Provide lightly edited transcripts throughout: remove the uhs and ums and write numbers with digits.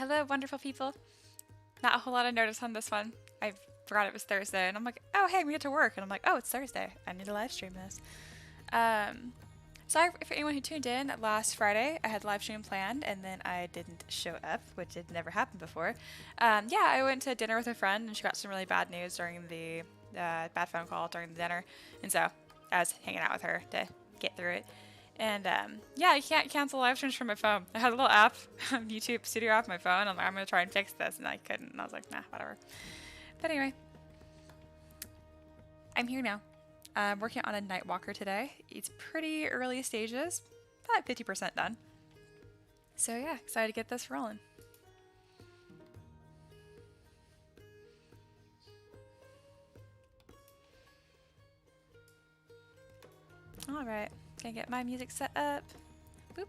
Hello, wonderful people. Not a whole lot of notice on this one. I forgot it was Thursday, and I'm like, oh, hey, we get to work. And I'm like, oh, it's Thursday. I need to live stream this. Sorry for anyone who tuned in last Friday. I had a live stream planned, and then I didn't show up, which had never happened before. Yeah, I went to dinner with a friend, and she got some really bad news during the bad phone call during the dinner. And so I was hanging out with her to get through it. And yeah, I can't cancel live streams from my phone. I had a little app, YouTube Studio app on my phone. I'm like, I'm going to try and fix this. And I couldn't. And I was like, nah, whatever. But anyway, I'm here now. I'm working on a Nightwalker today. It's pretty early stages, about 50% done. So yeah, excited to get this rolling. All right, gonna get my music set up. Boop.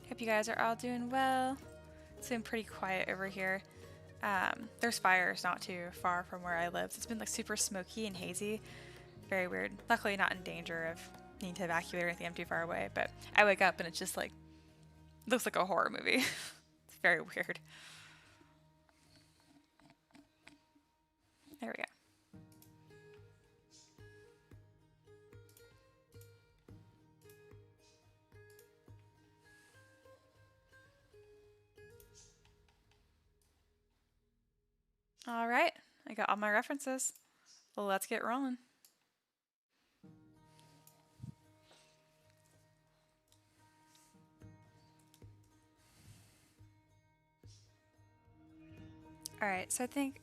Hope you guys are all doing well. It's been pretty quiet over here. There's fires not too far from where I live. So it's been like super smoky and hazy. Very weird. Luckily not in danger of needing to evacuate or anything. I'm too far away. But I wake up and it's just like, looks like a horror movie. It's very weird. There we go. All right, I got all my references. Well, let's get rolling. All right, so I think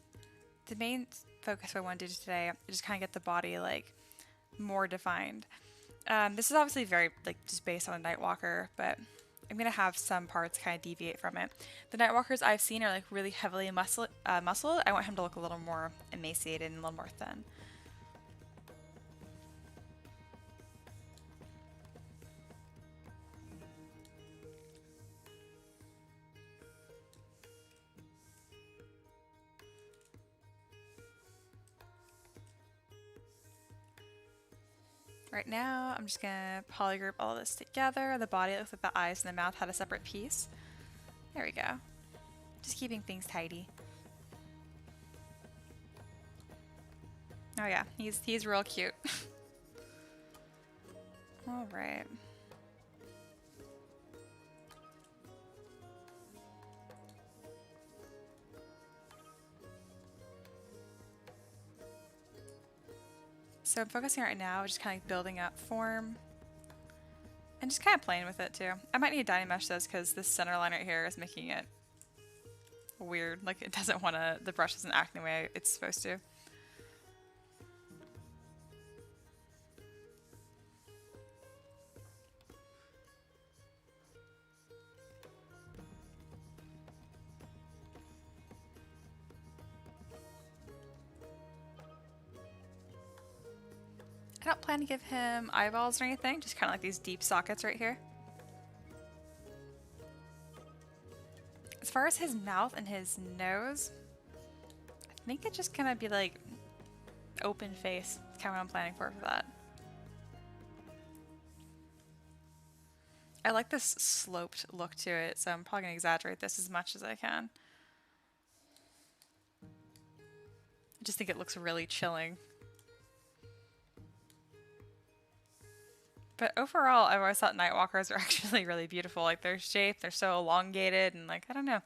the main focus I want to do today is just kind of get the body like more defined. This is obviously very like just based on a Nightwalker, but I'm gonna have some parts kind of deviate from it. The Nightwalkers I've seen are like really heavily muscled. I want him to look a little more emaciated and a little more thin. Right now, I'm just gonna polygroup all this together. The body looks like the eyes and the mouth had a separate piece. There we go. Just keeping things tidy. Oh yeah, he's real cute. All right. So I'm focusing right now, just kind of building up form and just kind of playing with it too. I might need to Dynamesh this because this center line right here is making it weird. Like it doesn't want to, the brush isn't acting the way it's supposed to. I don't plan to give him eyeballs or anything, just kind of like these deep sockets right here. As far as his mouth and his nose, I think it's just gonna be like open face. That's kind of what I'm planning for that. I like this sloped look to it, so I'm probably gonna exaggerate this as much as I can. I just think it looks really chilling. But overall, I've always thought Nightwalkers are actually really beautiful. Like their shape, they're so elongated and like, I don't know.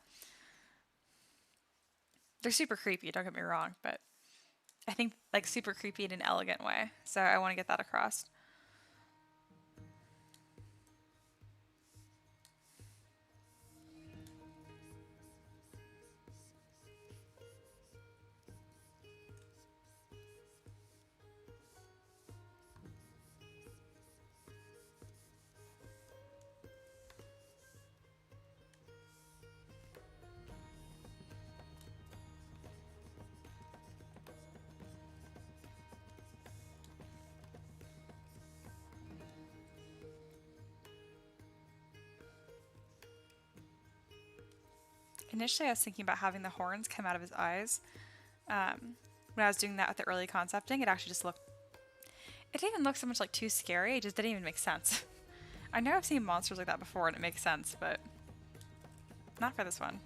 They're super creepy, don't get me wrong, but I think like super creepy in an elegant way. So I want to get that across. Initially, I was thinking about having the horns come out of his eyes. When I was doing that with the early concepting, it actually just looked... It didn't even look so much like too scary, it just didn't even make sense. I know I've seen monsters like that before and it makes sense, but not for this one.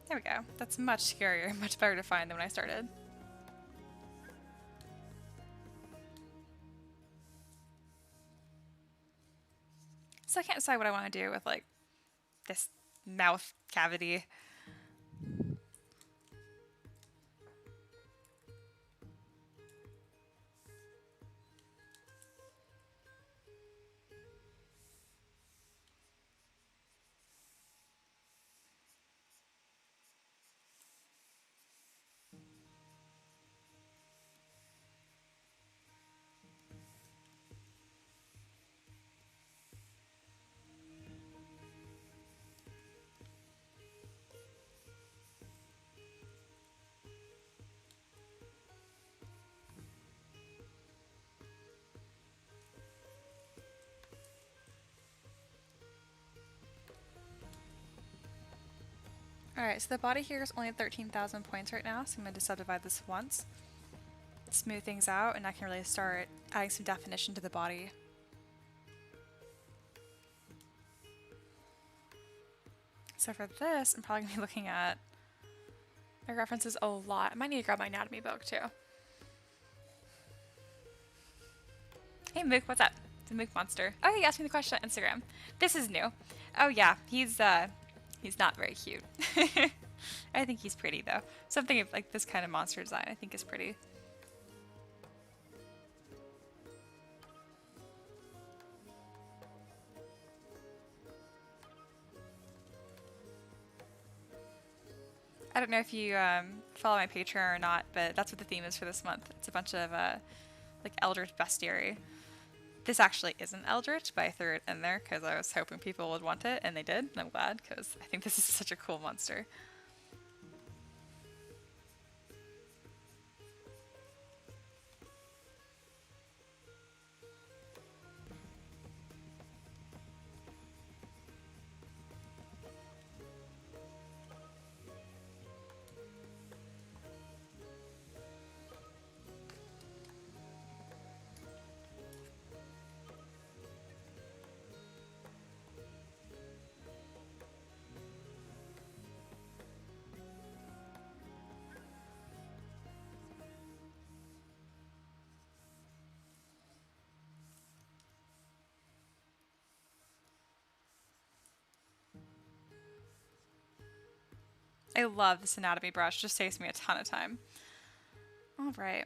There we go. That's much scarier, much better to find than when I started. So I can't decide what I want to do with like this mouth cavity. Alright, so the body here is only at 13,000 points right now, so I'm going to subdivide this once, smooth things out, and I can really start adding some definition to the body. So for this, I'm probably going to be looking at my references a lot. I might need to grab my anatomy book too. Hey Mook, what's up? It's a Mook monster. Oh, he asked me the question on Instagram. This is new. Oh yeah, he's not very cute. I think he's pretty though. Something like this kind of monster design I think is pretty. I don't know if you follow my Patreon or not, but that's what the theme is for this month. It's a bunch of like Eldritch bestiary. This actually isn't Eldritch, but I threw it in there because I was hoping people would want it, and they did, and I'm glad because I think this is such a cool monster. I love this anatomy brush, just saves me a ton of time. Alright.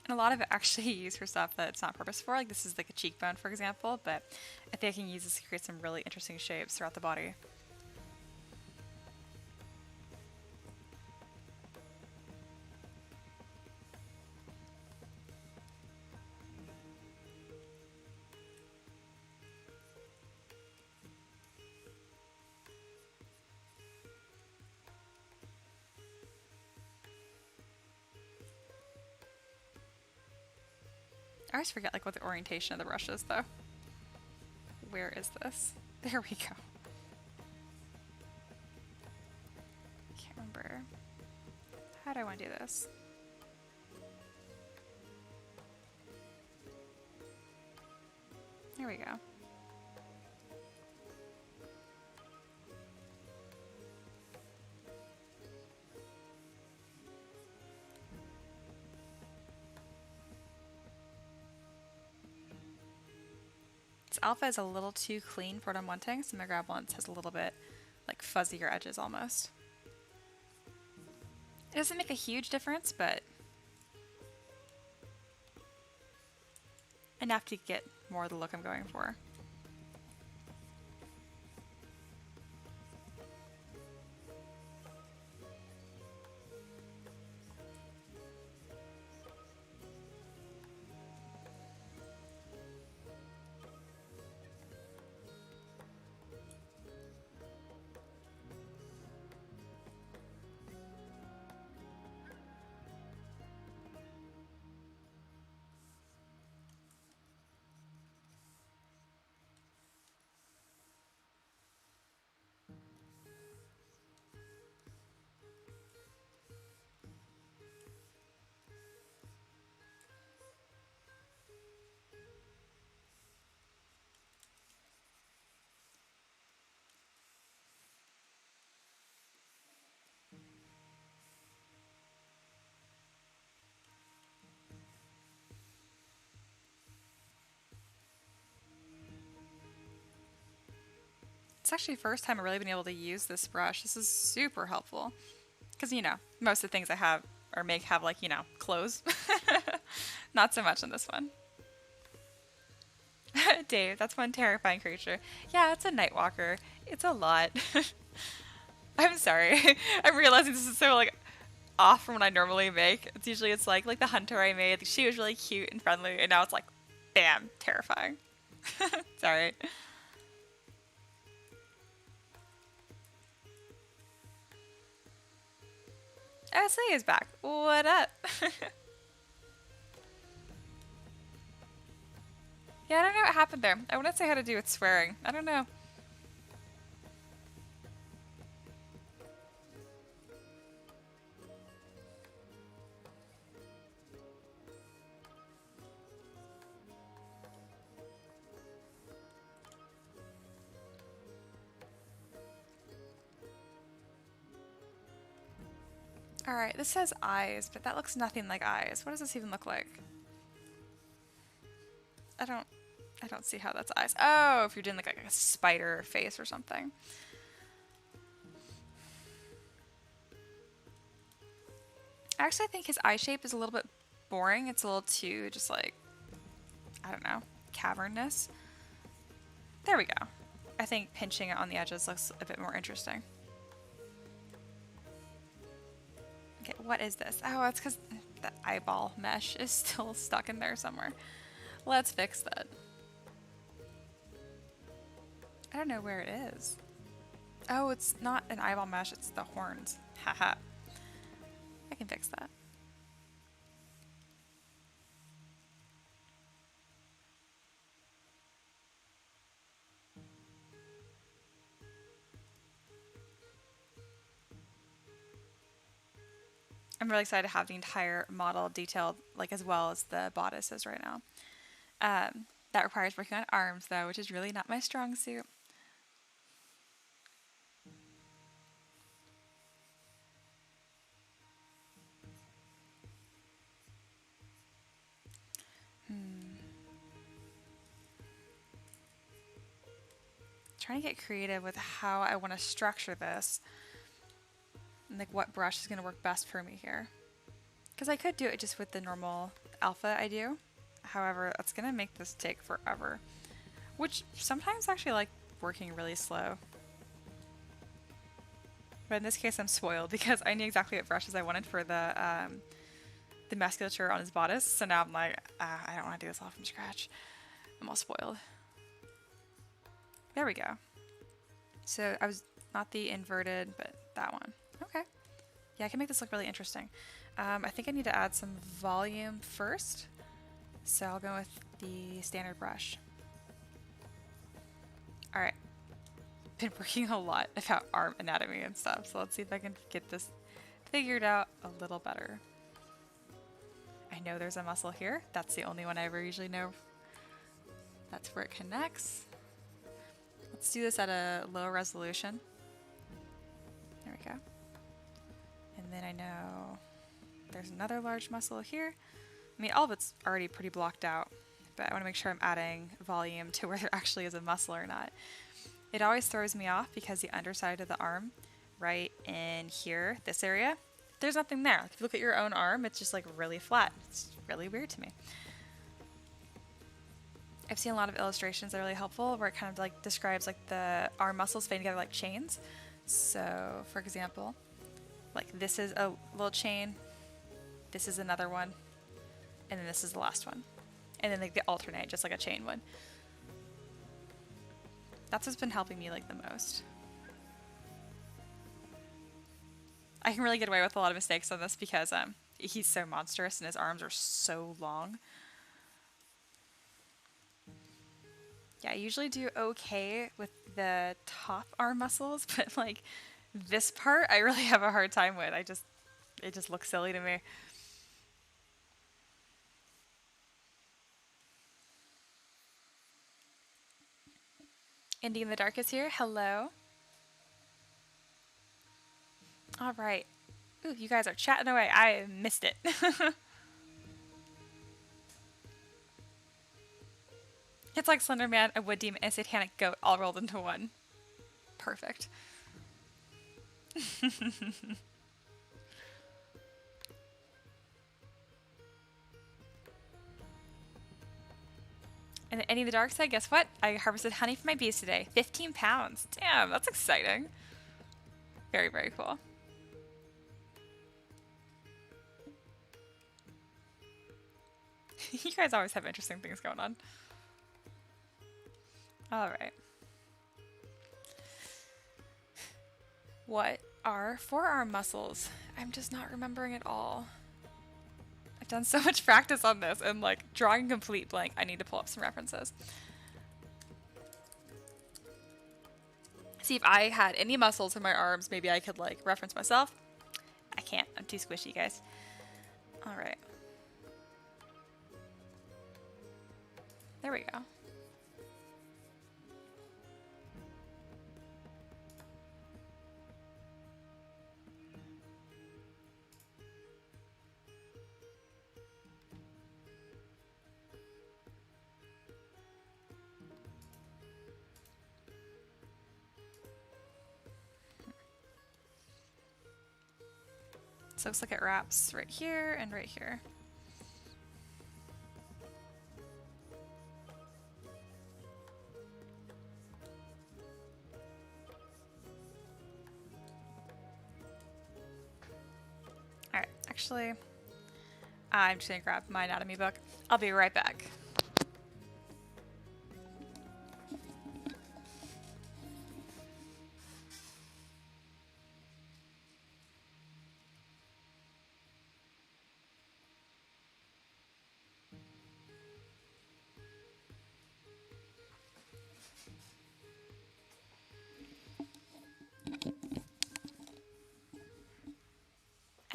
And a lot of it actually used for stuff that it's not purpose for, like this is like a cheekbone for example, but I think I can use this to create some really interesting shapes throughout the body. I always forget like what the orientation of the brush is though. Where is this? There we go. Can't remember. How do I want to do this? There we go. This alpha is a little too clean for what I'm wanting, so my grab once has a little bit like fuzzier edges almost. It doesn't make a huge difference, but enough to get more of the look I'm going for. It's actually the first time I've really been able to use this brush. This is super helpful. Because, you know, most of the things I have or make have, like, you know, clothes. Not so much on this one. Dave, that's one terrifying creature. Yeah, it's a Nightwalker. It's a lot. I'm sorry. I'm realizing this is so, like, off from what I normally make. It's usually, it's like the hunter I made. She was really cute and friendly, and now it's like, bam, terrifying. Sorry. Oh, Say is back. What up? Yeah, I don't know what happened there. I want to say how to do with swearing. I don't know. Alright, this says eyes, but that looks nothing like eyes. What does this even look like? I don't see how that's eyes. Oh, if you're doing like a spider face or something. Actually, I think his eye shape is a little bit boring. It's a little too just like, I don't know, cavernous. There we go. I think pinching it on the edges looks a bit more interesting. Okay, what is this? Oh, it's because the eyeball mesh is still stuck in there somewhere. Let's fix that. I don't know where it is. Oh, it's not an eyeball mesh, it's the horns. Haha. I can fix that. I'm really excited to have the entire model detailed, like as well as the bodices right now. That requires working on arms though, which is really not my strong suit. Trying to get creative with how I want to structure this. And like what brush is going to work best for me here. Because I could do it just with the normal alpha I do. However, that's going to make this take forever. Which sometimes actually like working really slow. But in this case I'm spoiled because I knew exactly what brushes I wanted for the musculature on his bodice. So now I'm like, I don't want to do this all from scratch. I'm all spoiled. There we go. So I was not the inverted, but that one. Okay. Yeah, I can make this look really interesting. I think I need to add some volume first. So I'll go with the standard brush. All right. Been working a lot about arm anatomy and stuff, so let's see if I can get this figured out a little better. I know there's a muscle here. That's the only one I ever usually know. That's where it connects. Let's do this at a low resolution. There we go. And then I know there's another large muscle here. I mean, all of it's already pretty blocked out, but I want to make sure I'm adding volume to where there actually is a muscle or not. It always throws me off because the underside of the arm, right in here, this area, there's nothing there. Like if you look at your own arm, it's just like really flat. It's really weird to me. I've seen a lot of illustrations that are really helpful where it kind of like describes like the arm muscles fitting together like chains. So for example, like this is a little chain, this is another one, and then this is the last one. And then like they alternate just like a chain would. That's what's been helping me like the most. I can really get away with a lot of mistakes on this because he's so monstrous and his arms are so long. Yeah, I usually do okay with the top arm muscles, but like this part I really have a hard time with. It just looks silly to me. Indy in the Dark is here. Hello. All right. Ooh, you guys are chatting away. I missed it. It's like Slender Man, a wood demon, and a satanic goat all rolled into one. Perfect. And Any of the Dark Side, guess what? I harvested honey for my bees today. 15 pounds. Damn, that's exciting. Very, very cool. You guys always have interesting things going on. All right. What are forearm muscles? I'm just not remembering it all. I've done so much practice on this and like drawing a complete blank. I need to pull up some references. See if I had any muscles in my arms, maybe I could like reference myself. I can't. I'm too squishy, guys. All right. There we go. So it looks like it wraps right here and right here. Alright, actually, I'm just gonna grab my anatomy book. I'll be right back.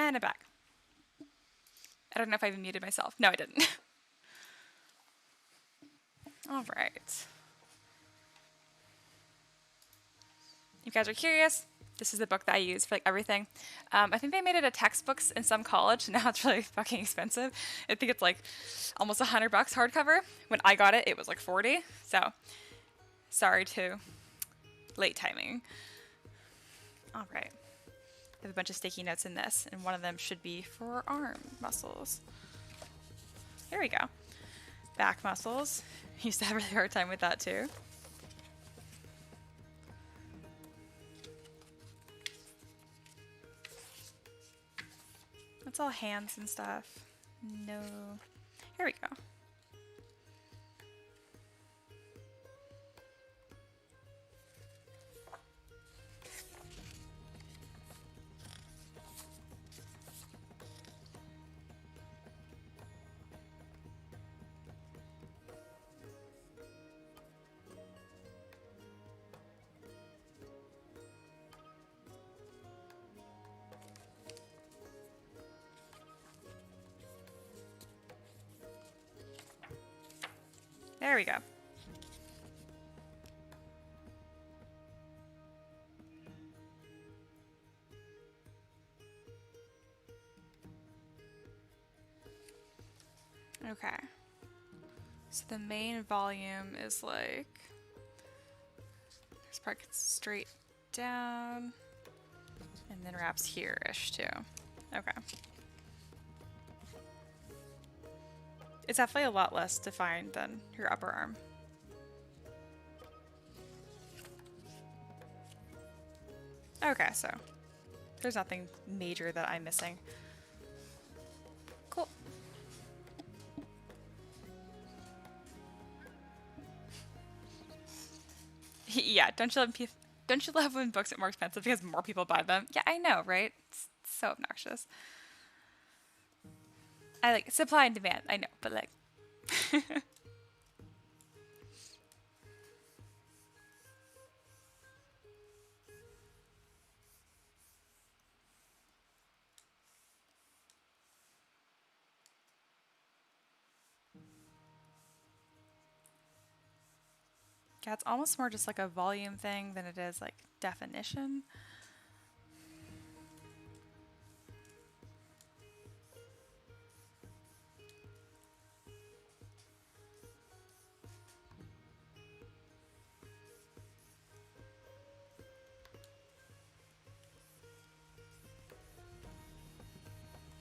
And I'm back. I don't know if I even muted myself. No, I didn't. All right. You guys are curious? This is the book that I use for like everything. I think they made it a textbook in some college. Now it's really fucking expensive. I think it's like almost $100 hardcover. When I got it, it was like 40. So sorry to late timing. All right. I have a bunch of sticky notes in this, and one of them should be for arm muscles. Here we go. Back muscles. Used to have a really hard time with that too. That's all hands and stuff. No. Here we go. There we go. Okay. So the main volume is like, this part gets straight down and then wraps here-ish too. Okay. It's definitely a lot less defined than your upper arm. Okay, so there's nothing major that I'm missing. Cool. Yeah, don't you love when books are more expensive because more people buy them? Yeah, I know, right? It's so obnoxious. I like supply and demand, I know, but like yeah, it's almost more just like a volume thing than it is like definition.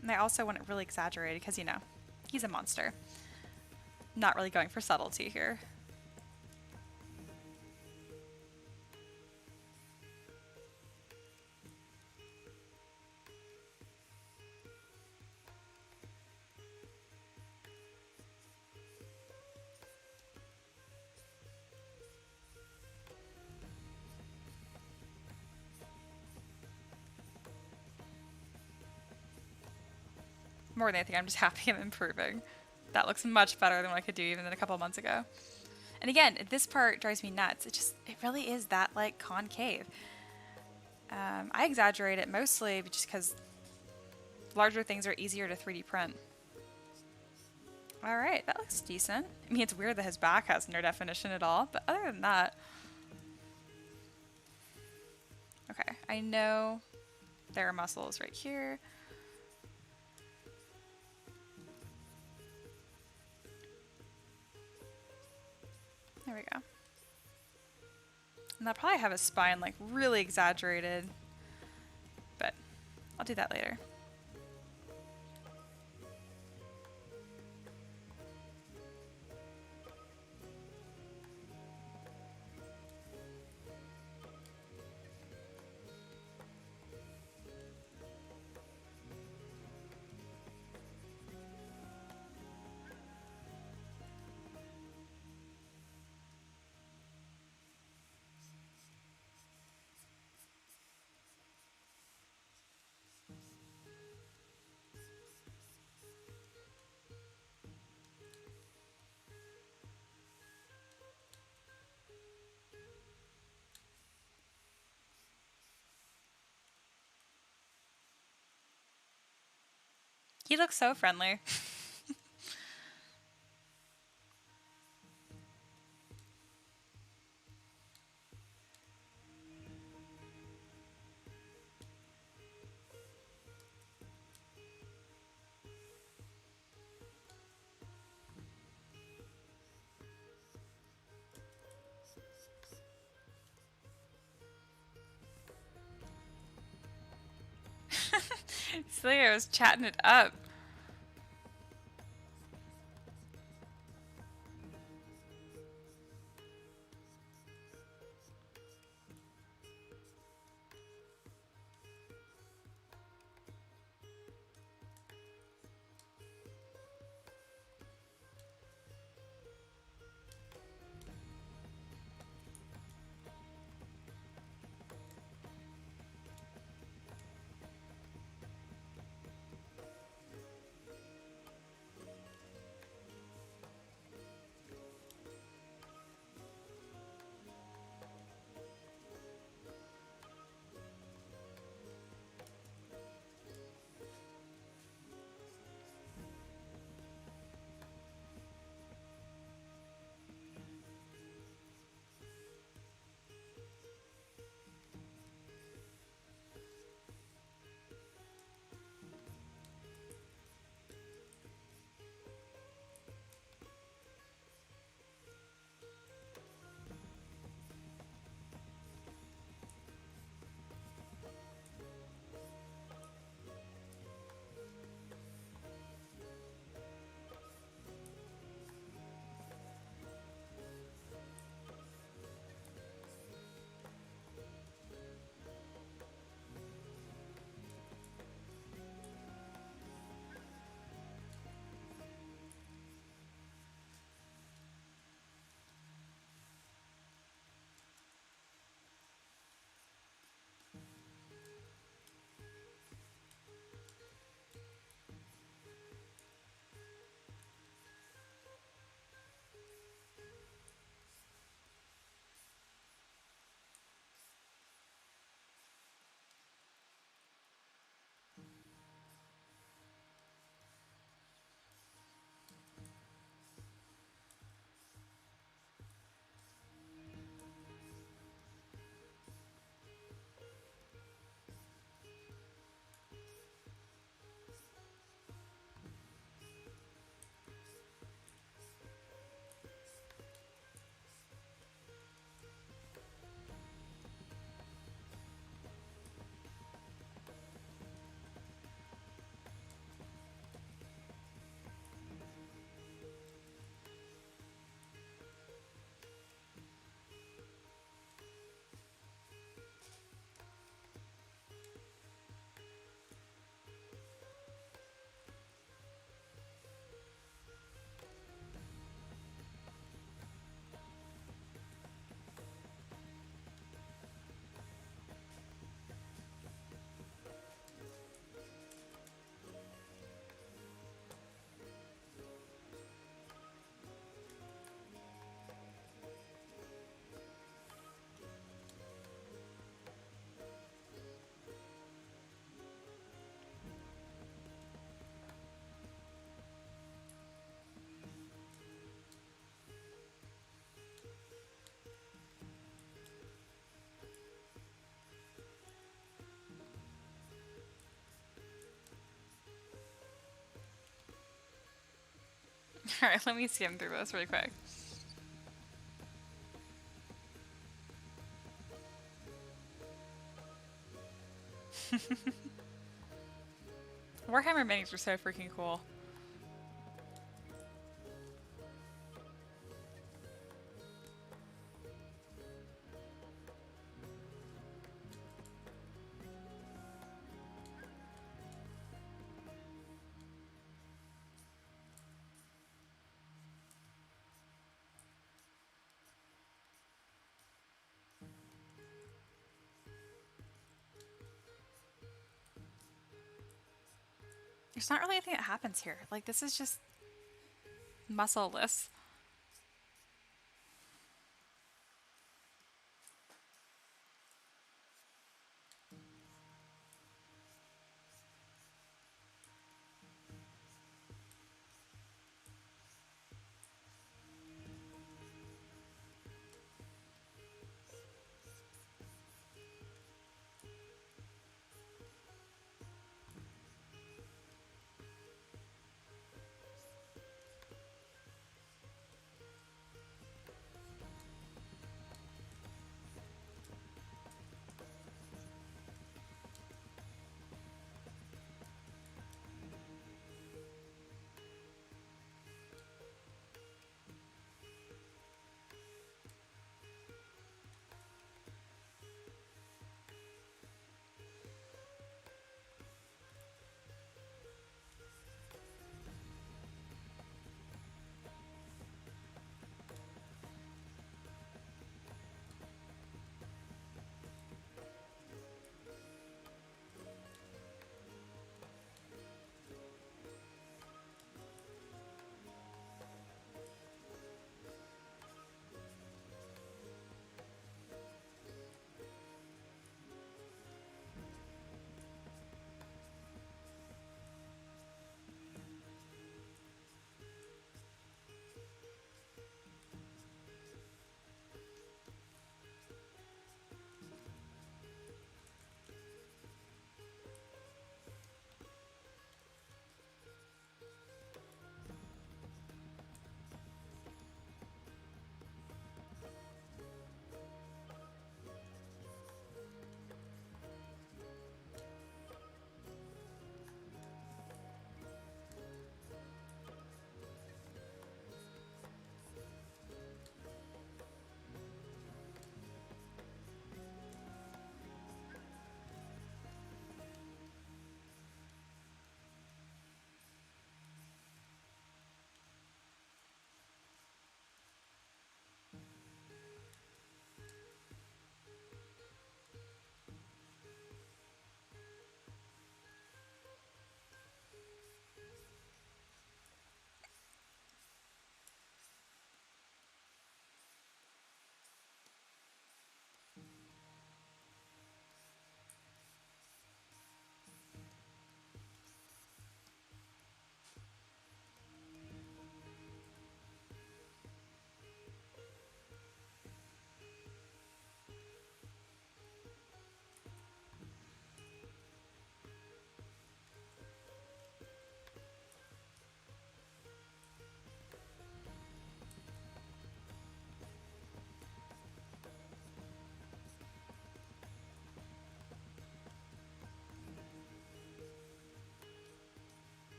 And I also want it really exaggerated because, you know, he's a monster. Not really going for subtlety here. More than anything, I'm just happy I'm improving. That looks much better than what I could do even a couple months ago. And again, this part drives me nuts. It really is that like concave. I exaggerate it mostly just because larger things are easier to 3D print. All right, that looks decent. I mean, it's weird that his back has no definition at all, but other than that, okay, I know there are muscles right here. There we go. And I'll probably have a spine like really exaggerated, but I'll do that later. He looks so friendly. Slayer was chatting it up. Alright, let me skim through this really quick. Warhammer minis were so freaking cool. There's not really anything that happens here. Like, this is just muscleless.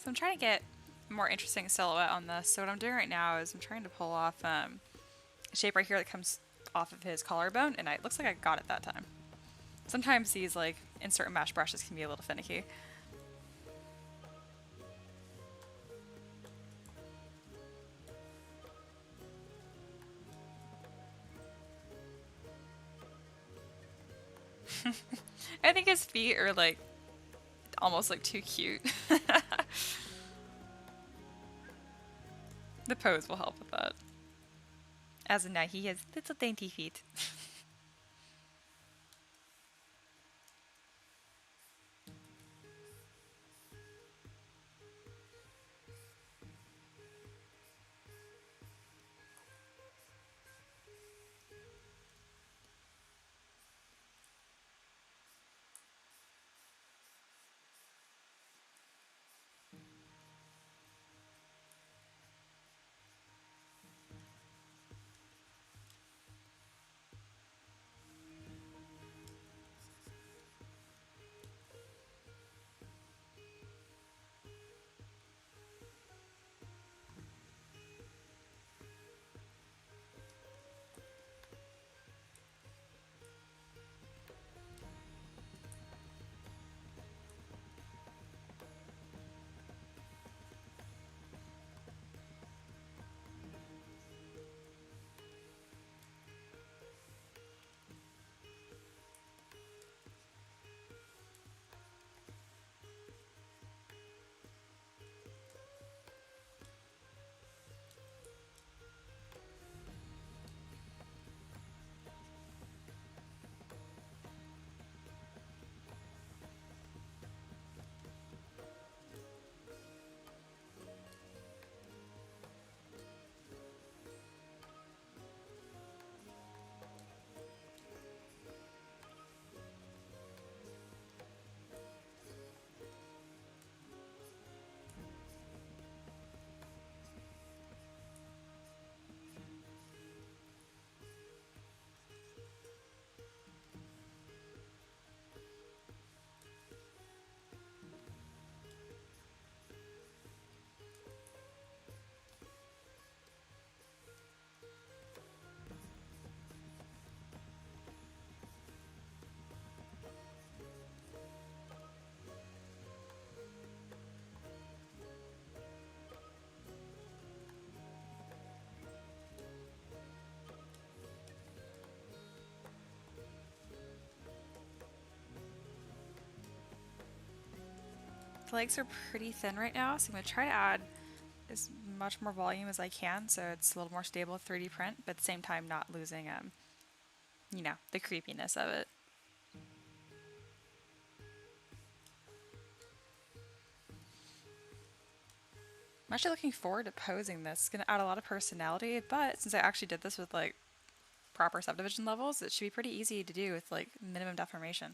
So I'm trying to get a more interesting silhouette on this. So what I'm doing right now is I'm trying to pull off a shape right here that comes off of his collarbone, and it looks like I got it that time. Sometimes these like and certain mesh brushes can be a little finicky. I think his feet are like almost like too cute. The pose will help with that. As of now, he has little dainty feet. The legs are pretty thin right now, so I'm going to try to add as much more volume as I can so it's a little more stable 3D print, but at the same time not losing, you know, the creepiness of it. I'm actually looking forward to posing this. It's going to add a lot of personality, but since I actually did this with like proper subdivision levels, it should be pretty easy to do with like minimum deformation.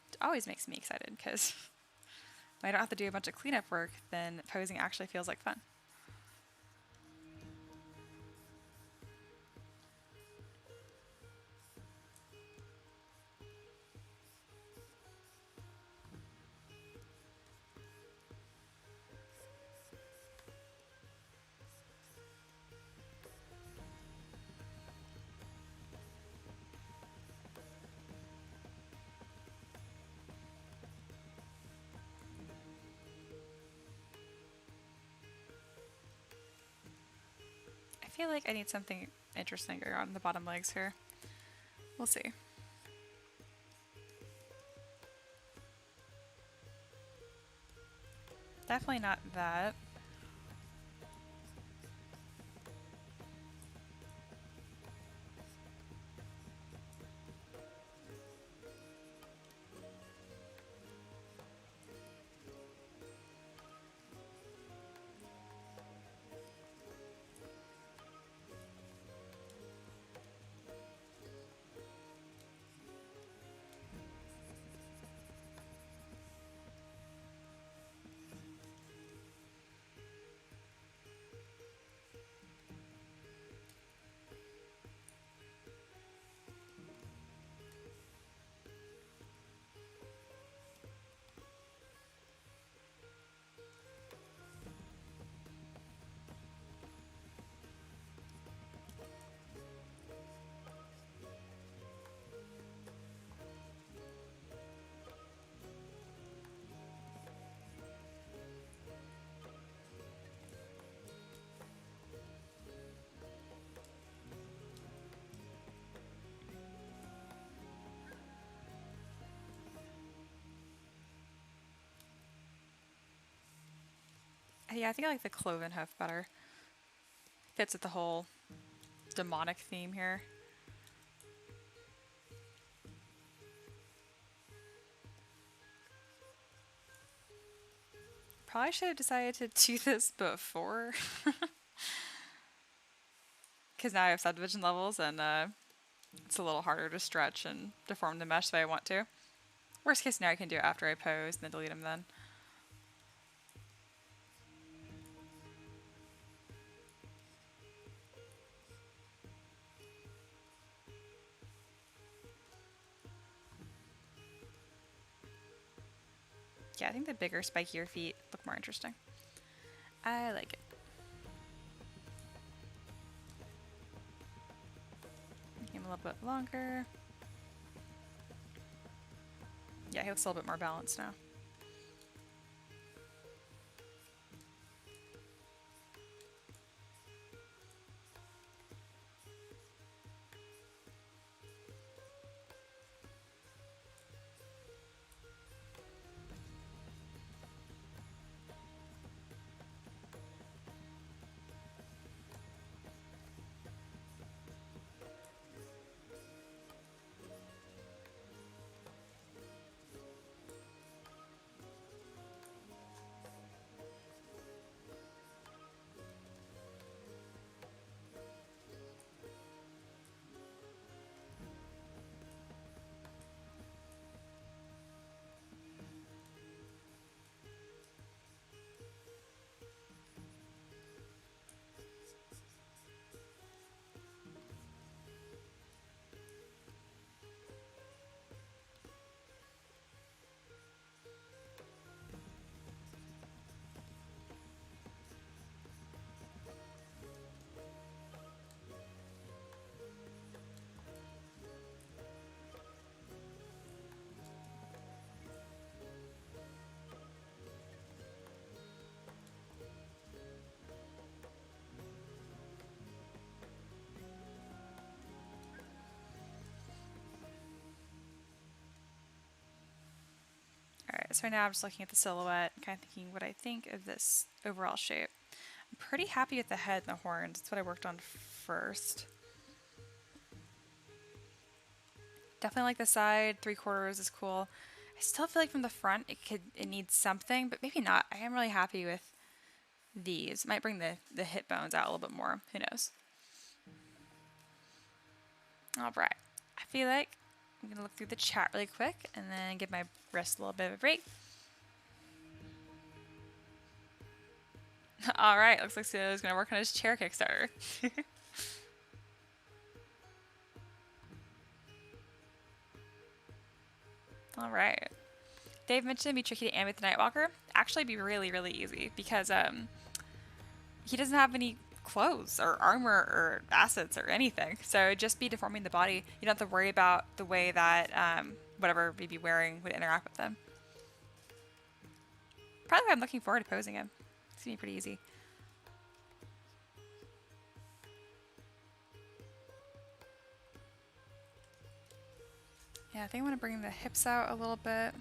It always makes me excited because when I don't have to do a bunch of cleanup work, then posing actually feels like fun. I feel like I need something interesting going on in the bottom legs here. We'll see. Definitely not that. Yeah, I think I like the cloven hoof better. Fits with the whole demonic theme here. Probably should have decided to do this before. Because now I have subdivision levels and it's a little harder to stretch and deform the mesh the way I want to. Worst case scenario, I can do it after I pose and then delete them then. Yeah, I think the bigger, spikier feet look more interesting. I like it. Make him a little bit longer. Yeah, he looks a little bit more balanced now. Alright, so now I'm just looking at the silhouette and kind of thinking what I think of this overall shape. I'm pretty happy with the head and the horns. That's what I worked on first. Definitely like the side, 3/4 is cool. I still feel like from the front it needs something, but maybe not. I am really happy with these. Might bring the hip bones out a little bit more. Who knows? Alright. I feel like I'm going to look through the chat really quick and then give my wrist a little bit of a break. Alright, looks like Ceo's going to work on his chair Kickstarter. Alright. Dave mentioned it'd be tricky to animate the Nightwalker. Actually, it'd be really, really easy because he doesn't have any clothes or armor or assets or anything. So it'd just be deforming the body. You don't have to worry about the way that whatever we'd be wearing would interact with them. Probably why I'm looking forward to posing him. It's gonna be pretty easy. Yeah, I think I want to bring the hips out a little bit.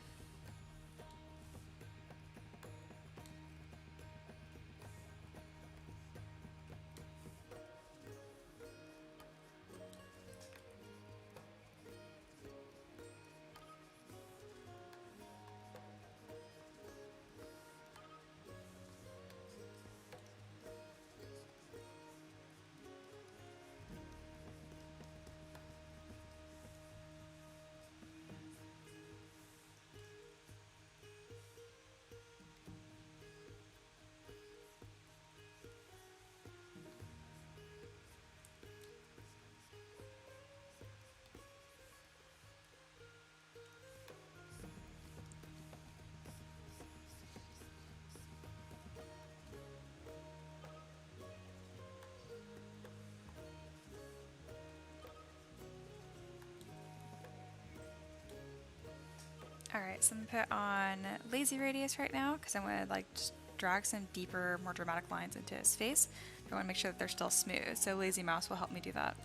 Alright, so I'm going to put on lazy radius right now because I want to like just drag some deeper, more dramatic lines into his face. I want to make sure that they're still smooth, so lazy mouse will help me do that.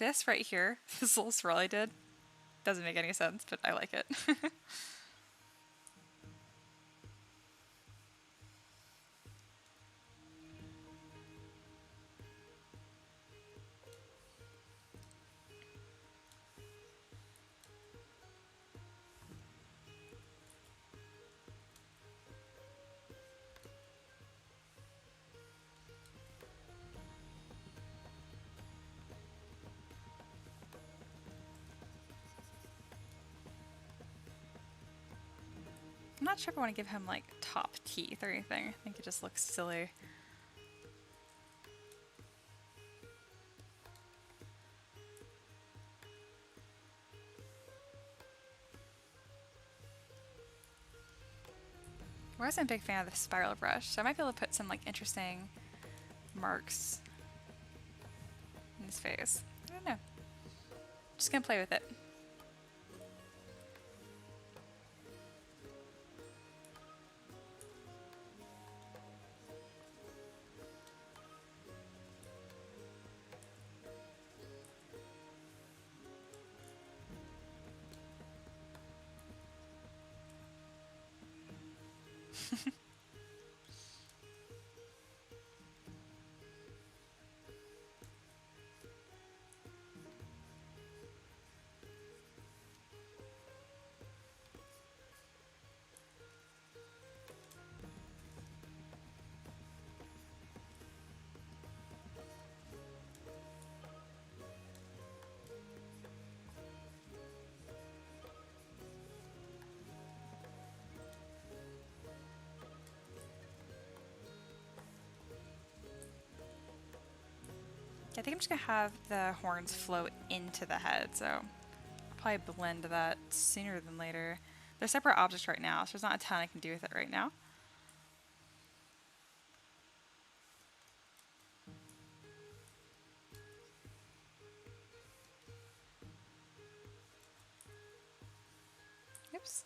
this right here, this little swirl I did, doesn't make any sense, but I like it. I'm not sure if I want to give him like top teeth or anything. I think it just looks silly. I wasn't a big fan of the spiral brush, so I might be able to put some like interesting marks in his face. I don't know. Just gonna play with it. I think I'm just gonna have the horns flow into the head, so I'll probably blend that sooner than later. They're separate objects right now, so there's not a ton I can do with it right now. Oops.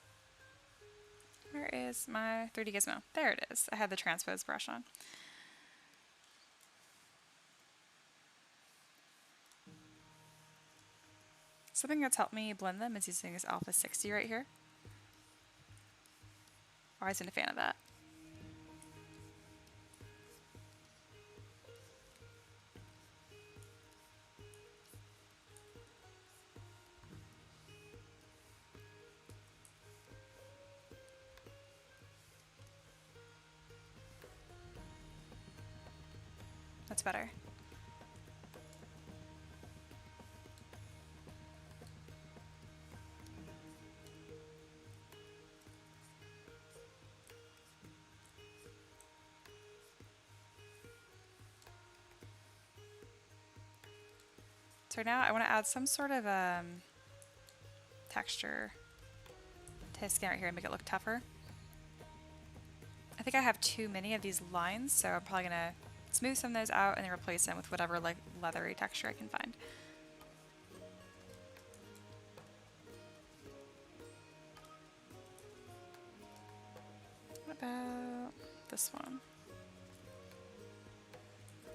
Where is my 3D gizmo? There it is. I had the transpose brush on. Something that's helped me blend them is using this Alpha 60 right here. Always been a fan of that. That's better. So now I want to add some sort of texture to his skin right here and make it look tougher. I think I have too many of these lines, so I'm probably going to smooth some of those out and then replace them with whatever like leathery texture I can find. What about this one?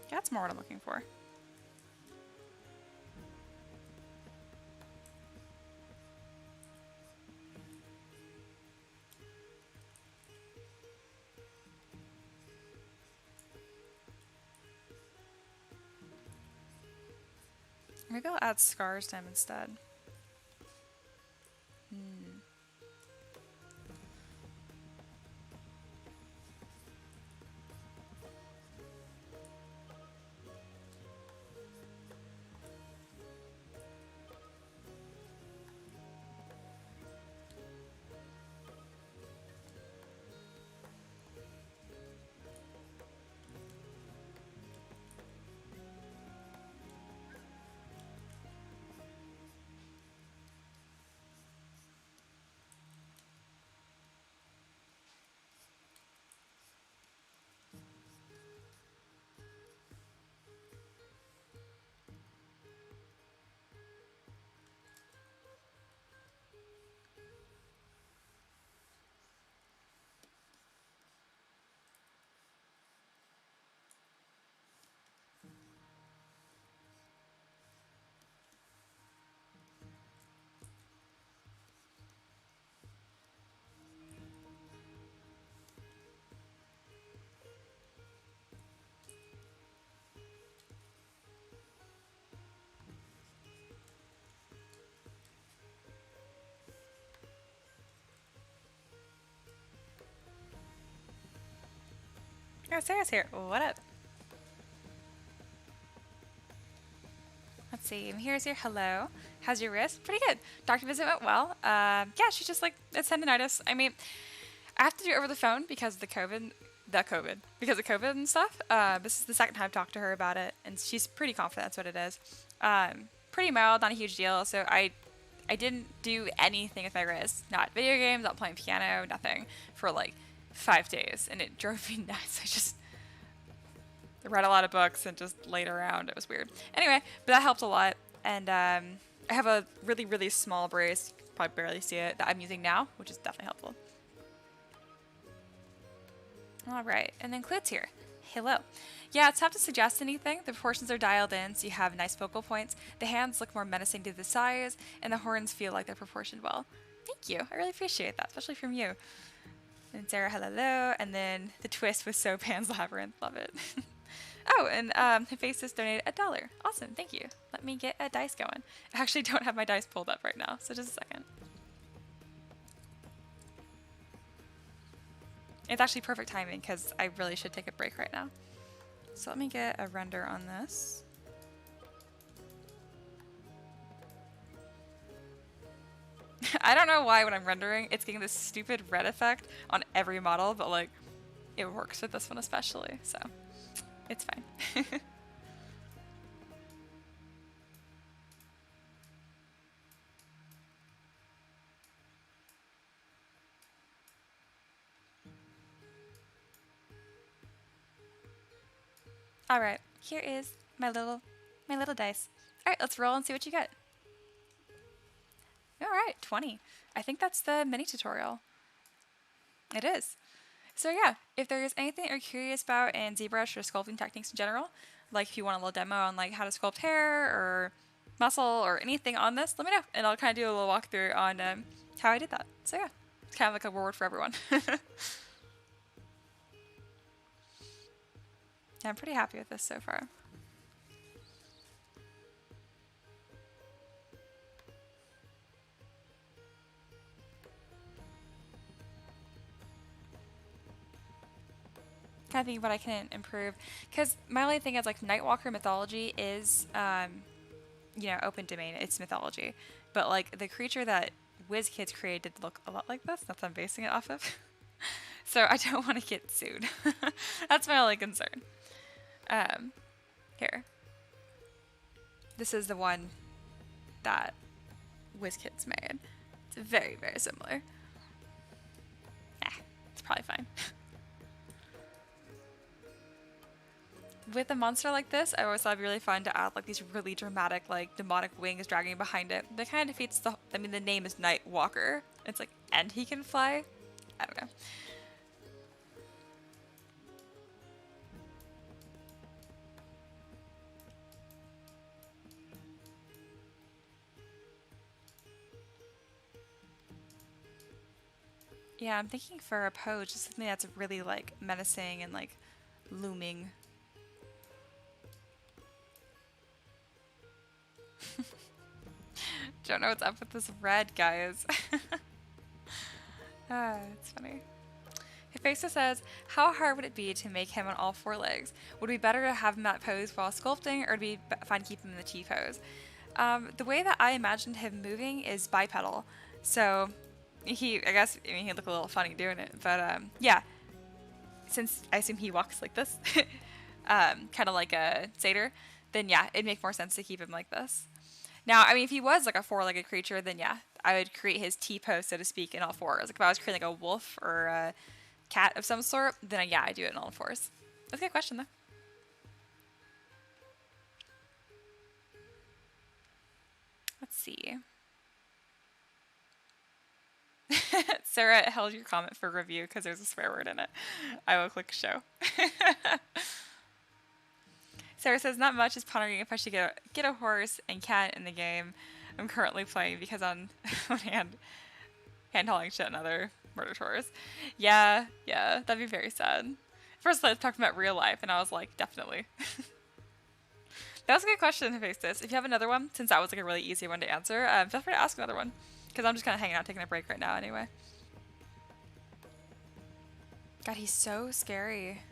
Yeah, that's more what I'm looking for. Maybe I'll add scars to him instead. Sarah's here. What up? Let's see. Here's your hello. How's your wrist? Pretty good. Doctor visit went well. Yeah, she's just like, it's tendonitis. I mean, I have to do it over the phone because of because of COVID and stuff. This is the second time I've talked to her about it, and she's pretty confident that's what it is. Pretty mild, not a huge deal. So I didn't do anything with my wrist. Not video games, not playing piano, nothing for like 5 days, and it drove me nuts. I read a lot of books and just laid around. It was weird. Anyway, but that helped a lot. And I have a really, really small brace, you can probably barely see it, that I'm using now, which is definitely helpful. All right, and then glutes here. Hello. Yeah, it's tough to suggest anything. The proportions are dialed in, so you have nice focal points. The hands look more menacing to the size, and the horns feel like they're proportioned well. Thank you. I really appreciate that, especially from you. And Sarah, hello. And then the twist was so Pan's Labyrinth. Love it. Oh, and Hephaestus donated $1. Awesome, thank you. Let me get a dice going. I actually don't have my dice pulled up right now, so just a second. It's actually perfect timing because I really should take a break right now. So let me get a render on this. I don't know why when I'm rendering, it's getting this stupid red effect on every model, but like, it works with this one especially, so it's fine. All right, here is my little dice. All right, let's roll and see what you get. All right, 20. I think that's the mini tutorial. It is. So yeah, if there's anything you're curious about in ZBrush or sculpting techniques in general, like if you want a little demo on like how to sculpt hair or muscle or anything on this, let me know, and I'll kind of do a little walkthrough on how I did that. So yeah, it's kind of like a reward for everyone. Yeah, I'm pretty happy with this so far. Kind of thinking what I can improve, because my only thing is like Nightwalker mythology is, you know, open domain. It's mythology, but like the creature that WizKids created did look a lot like this. That's what I'm basing it off of. So I don't want to get sued. That's my only concern. Here. This is the one that WizKids made. It's very, very similar. It's probably fine. With a monster like this, I always thought it'd be really fun to add like these really dramatic, like demonic wings dragging behind it. That kind of defeats the, I mean, the name is Nightwalker. It's like, and he can fly? I don't know. Yeah, I'm thinking for a pose, just something that's really like menacing and like looming. Don't know what's up with this red, guys. It's funny. Hephaestus says, how hard would it be to make him on all 4 legs? Would it be better to have him that pose while sculpting, or would it be fine to keep him in the T pose? The way that I imagined him moving is bipedal. So I guess, I mean, he'd look a little funny doing it, but yeah, since I assume he walks like this, kind of like a satyr, then yeah, it'd make more sense to keep him like this. Now, I mean, if he was like a 4-legged creature, then yeah, I would create his T-pose, so to speak, in all 4s. Like if I was creating like a wolf or a cat of some sort, then yeah, I do it in all 4s. That's a good question, though. Let's see. Sarah held your comment for review because there's a swear word in it. I will click show. Sarah says, not much, is pondering if I should get a horse and cat in the game I'm currently playing, because on one hand hauling shit and other murder tours. Yeah, that'd be very sad. First I was talking about real life, and I was like, definitely. That was a good question, Hephaestus. If you have another one, since that was like a really easy one to answer, feel free to ask another one, because I'm just kind of hanging out, taking a break right now anyway. God, he's so scary.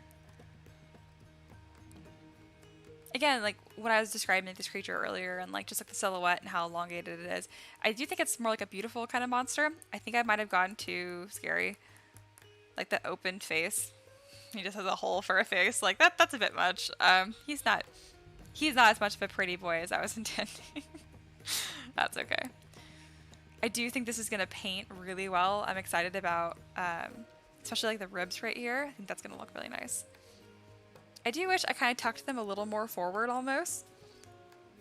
again, like when I was describing this creature earlier and like just like the silhouette and how elongated it is, I do think it's more like a beautiful kind of monster. I think I might have gone too scary. Like the open face. He just has a hole for a face. Like that's a bit much. He's not as much of a pretty boy as I was intending. That's okay. I do think this is going to paint really well. I'm excited about, especially like the ribs right here. I think that's going to look really nice. I do wish I kind of tucked them a little more forward almost,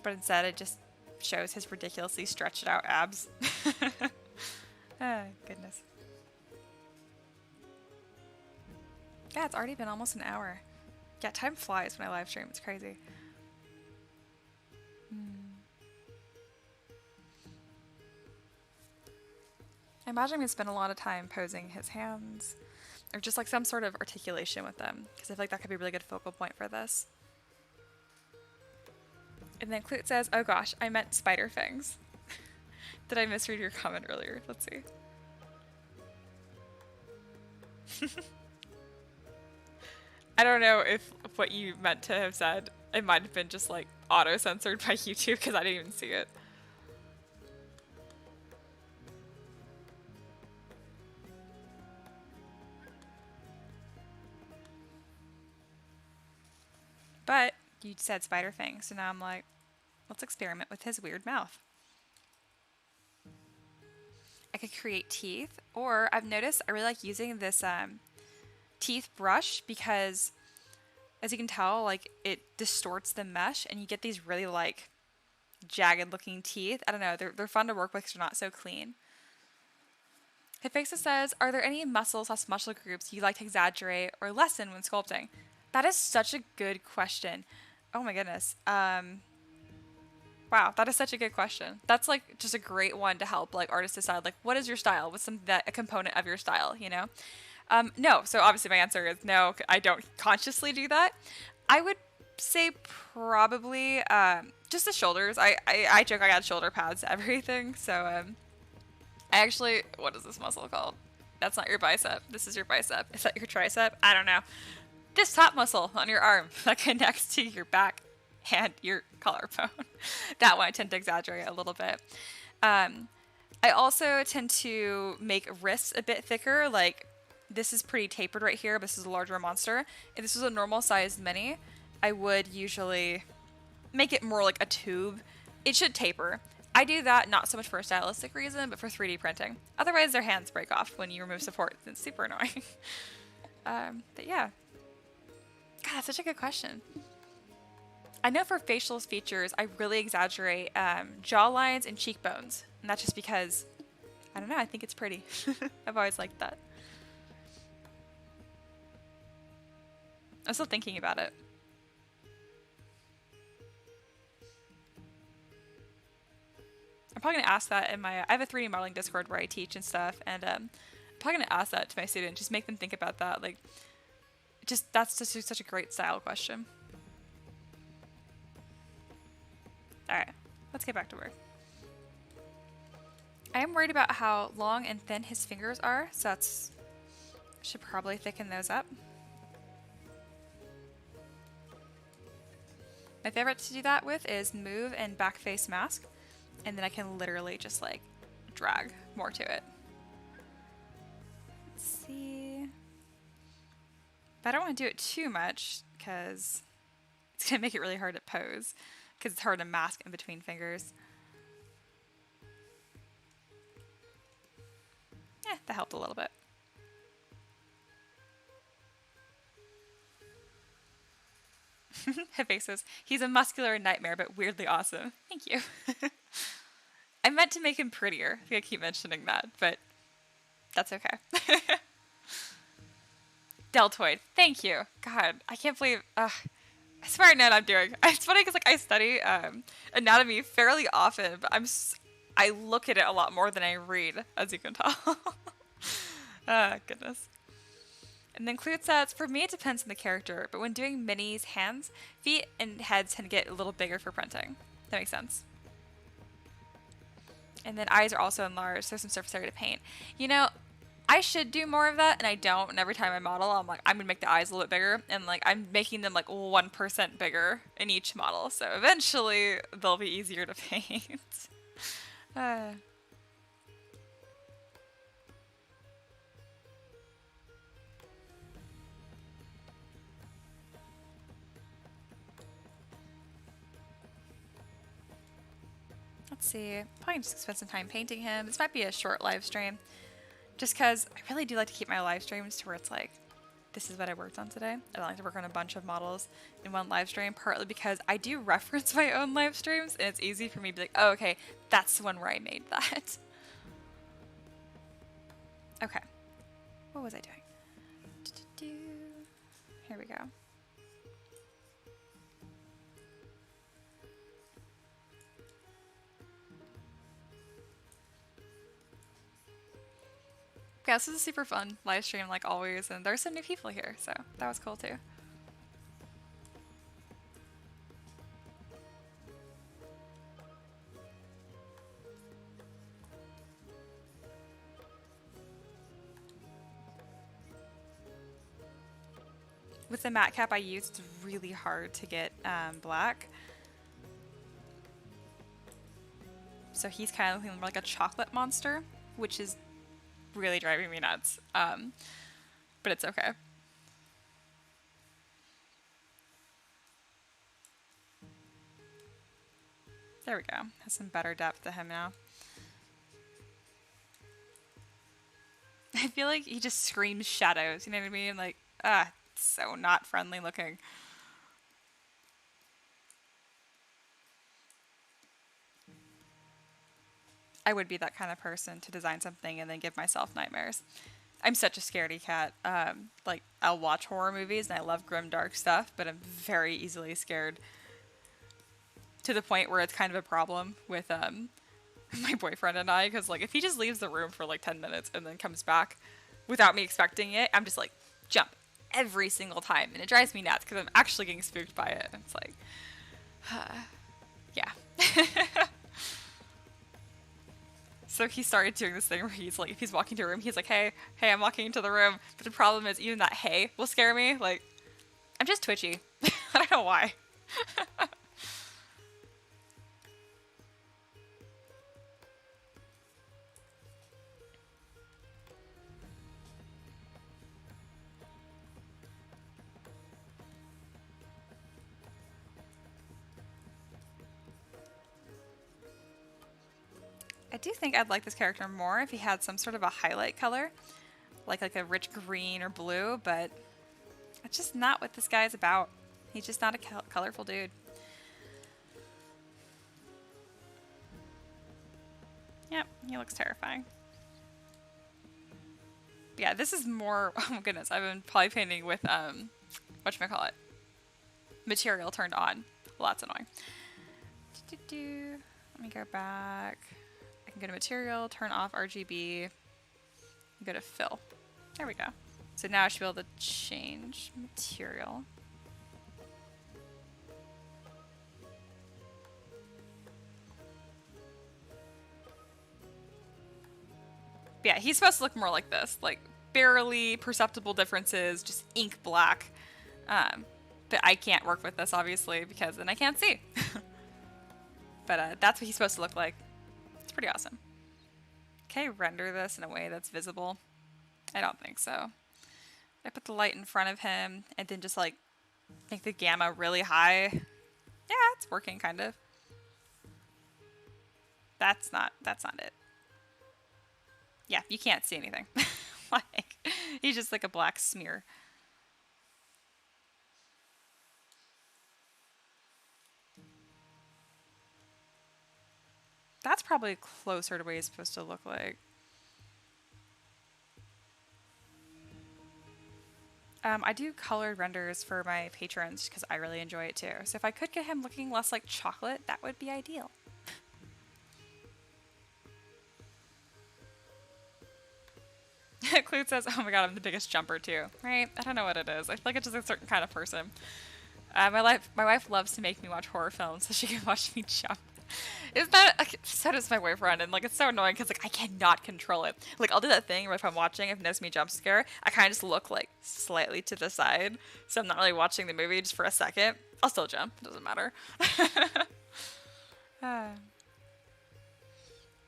but instead it just shows his ridiculously stretched out abs. Oh, goodness. Yeah, it's already been almost an hour. Yeah, time flies when I live stream. It's crazy. I imagine I'm going to spend a lot of time posing his hands or just like some sort of articulation with them because I feel like that could be a really good focal point for this. And then Clute says, oh gosh, I meant spider fangs. Did I misread your comment earlier? Let's see. I don't know if what you meant to have said, it might have been just like auto-censored by YouTube because I didn't even see it. But you said spider fangs, so now I'm like, let's experiment with his weird mouth. I could create teeth, or I've noticed I really like using this teeth brush because, as you can tell, like it distorts the mesh, and you get these really like jagged-looking teeth. I don't know, they're fun to work with because they're not so clean. Hifexa says, are there any muscle groups you like to exaggerate or lessen when sculpting? That is such a good question. Oh my goodness. Wow, that is such a good question. That's like just a great one to help like artists decide like what is your style? What's a component of your style, you know? No, so obviously my answer is no, I don't consciously do that. I would say probably just the shoulders. I joke I got shoulder pads to everything, so I actually, what is this muscle called? That's not your bicep. This is your bicep. Is that your tricep? I don't know. This top muscle on your arm that connects to your back and your collarbone. That one I tend to exaggerate a little bit. I also tend to make wrists a bit thicker. Like this is pretty tapered right here, but this is a larger monster. If this was a normal sized mini, I would usually make it more like a tube. It should taper. I do that not so much for a stylistic reason, but for 3D printing. Otherwise, their hands break off when you remove support. It's super annoying. But yeah. God, that's such a good question. I know for facial features, I really exaggerate jaw lines and cheekbones. And that's just because, I don't know, I think it's pretty. I've always liked that. I'm still thinking about it. I'm probably going to ask that in I have a 3D modeling Discord where I teach and stuff. And I'm probably going to ask that to my students. Just make them think about that. Like, that's just such a great style question. Alright, let's get back to work. I am worried about how long and thin his fingers are, so should probably thicken those up. My favorite to do that with is move and back face mask, and then I can literally just like drag more to it. Let's see. But I don't want to do it too much because it's going to make it really hard to pose because it's hard to mask in between fingers. Yeah, that helped a little bit. Hefe says, he's a muscular nightmare, but weirdly awesome. Thank you. I meant to make him prettier. I think I keep mentioning that, but that's okay. Deltoid, thank you. God, I can't believe. I swear I know what I'm doing. It's funny because like I study anatomy fairly often, but I look at it a lot more than I read, as you can tell. Goodness. And then Clute says, for me it depends on the character, but when doing minis, hands, feet, and heads tend to get a little bigger for printing. That makes sense. And then eyes are also enlarged, so there's some surface area to paint. You know, I should do more of that, and I don't. And every time I model, I'm like, I'm gonna make the eyes a little bit bigger, and like I'm making them like 1% bigger in each model. So eventually they'll be easier to paint. uh. Let's see. Probably just spend some time painting him. This might be a short live stream. Just because I really do like to keep my live streams to where it's like, this is what I worked on today. I don't like to work on a bunch of models in one live stream, partly because I do reference my own live streams, and it's easy for me to be like, oh, okay, that's the one where I made that. Okay. What was I doing? Here we go. Yeah, this is a super fun live stream like always, and there's some new people here, so that was cool too. With the matte cap I used, it's really hard to get black. So he's kind of looking more like a chocolate monster, which is really driving me nuts. But it's okay. There we go. Has some better depth to him now. I feel like he just screams shadows, you know what I mean? Like, so not friendly looking. I would be that kind of person to design something and then give myself nightmares. I'm such a scaredy cat. Like, I'll watch horror movies and I love grim, dark stuff, but I'm very easily scared to the point where it's kind of a problem with my boyfriend and I, because like if he just leaves the room for like 10 minutes and then comes back without me expecting it, I'm just like, jump every single time, and it drives me nuts because I'm actually getting spooked by it. It's like, yeah. So he started doing this thing where he's like, if he's walking to a room, he's like, hey, I'm walking into the room. But the problem is even that hey will scare me. Like, I'm just twitchy. I don't know why. I do think I'd like this character more if he had some sort of a highlight color, like a rich green or blue, but that's just not what this guy's about. He's just not a colorful dude. Yep, he looks terrifying. Yeah, this is more, oh my goodness, I've been probably painting with, whatchamacallit, material turned on. Well, that's annoying. Let me go back. I can go to material, turn off RGB, and go to fill. There we go. So now I should be able to change material. But yeah, he's supposed to look more like this, like barely perceptible differences, just ink black. But I can't work with this obviously because then I can't see. But that's what he's supposed to look like. It's pretty awesome. Can I render this in a way that's visible? I don't think so. I put the light in front of him and then just like make the gamma really high. Yeah, it's working kind of. That's not it. Yeah, you can't see anything. Like, he's just like a black smear. That's probably closer to what he's supposed to look like. I do colored renders for my patrons because I really enjoy it too. So if I could get him looking less like chocolate, that would be ideal. Clute says, oh my god, I'm the biggest jumper too. Right? I don't know what it is. I feel like it's just a certain kind of person. My wife loves to make me watch horror films so she can watch me jump. Is that like, so does my boyfriend, and like it's so annoying because like I cannot control it. Like I'll do that thing where if I'm watching, if it knows me jump scare, I kind of just look like slightly to the side, so I'm not really watching the movie just for a second. I'll still jump. It doesn't matter. uh,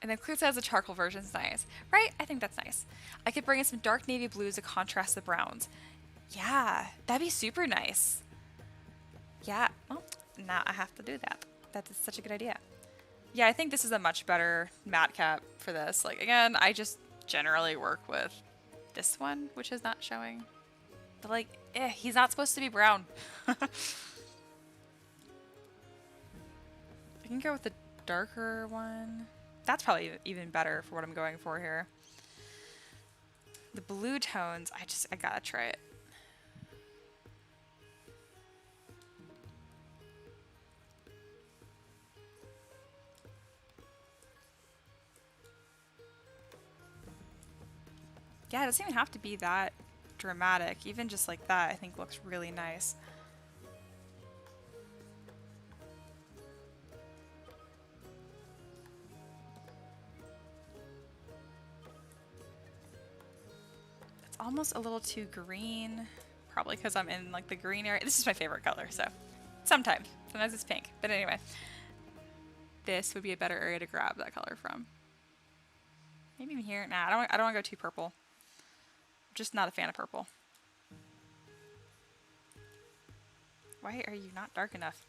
and then Clue says the charcoal version's nice, right? I think that's nice. I could bring in some dark navy blues to contrast the browns. Yeah, that'd be super nice. Yeah. Well, now I have to do that. That is such a good idea. Yeah, I think this is a much better matte cap for this. Like, again, I just generally work with this one, which is not showing. But, like, he's not supposed to be brown. I can go with the darker one. That's probably even better for what I'm going for here. The blue tones, I gotta try it. Yeah, it doesn't even have to be that dramatic. Even just like that, I think looks really nice. It's almost a little too green. Probably because I'm in like the green area. This is my favorite color, so sometimes it's pink. But anyway, this would be a better area to grab that color from. Maybe even here. Nah, I don't want to go too purple. Just not a fan of purple. Why are you not dark enough?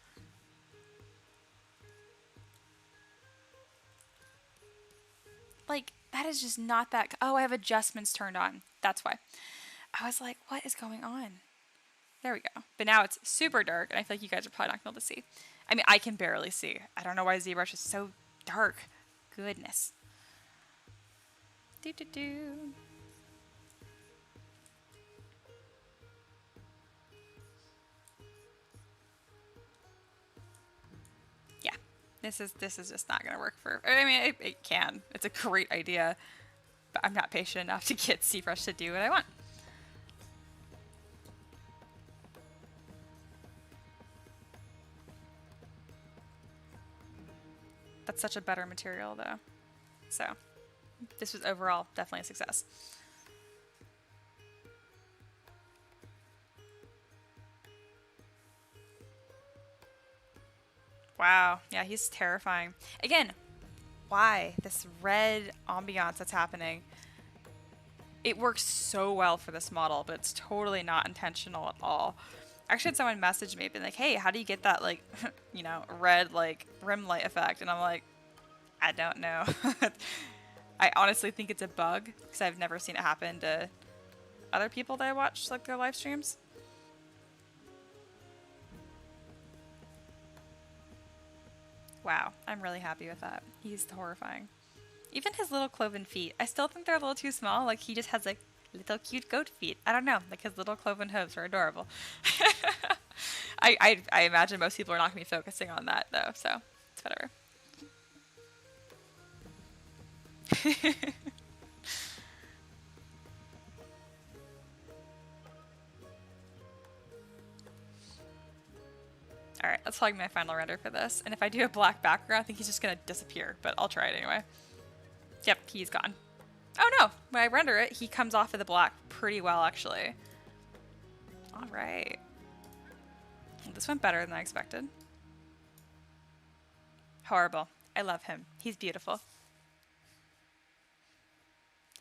Like, that is just not that... Oh, I have adjustments turned on. That's why. I was like, what is going on? There we go. But now it's super dark, and I feel like you guys are probably not going to be able to see. I mean, I can barely see. I don't know why ZBrush is so dark. Goodness. Do-do-do. This is just not going to work for... I mean, it can. It's a great idea. But I'm not patient enough to get ZBrush to do what I want. That's such a better material, though. So, this was overall definitely a success. Wow. Yeah, he's terrifying. Again, why? This red ambiance that's happening. It works so well for this model, but it's totally not intentional at all. Actually, had someone message me, being like, hey, how do you get that, like, you know, red, like, rim light effect? And I'm like, I don't know. I honestly think it's a bug, because I've never seen it happen to other people that I watch, like, their live streams. Wow, I'm really happy with that. He's horrifying. Even his little cloven feet, I still think they're a little too small. Like, he just has, like, little cute goat feet. I don't know, like, his little cloven hooves are adorable. I imagine most people are not going to be focusing on that, though, so it's whatever. Alright, let's plug my final render for this. And if I do a black background, I think he's just going to disappear, but I'll try it anyway. Yep, he's gone. Oh no, when I render it, he comes off of the black pretty well, actually. Alright. This went better than I expected. Horrible. I love him. He's beautiful.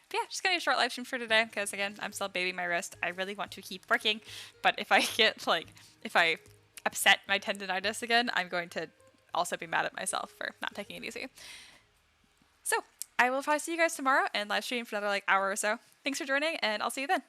But yeah, just gonna do a short live stream for today, because again, I'm still babying my wrist. I really want to keep working, but if I get, like, if I upset my tendonitis again, I'm going to also be mad at myself for not taking it easy. So, I will probably see you guys tomorrow and live stream for another, like, hour or so. Thanks for joining, and I'll see you then.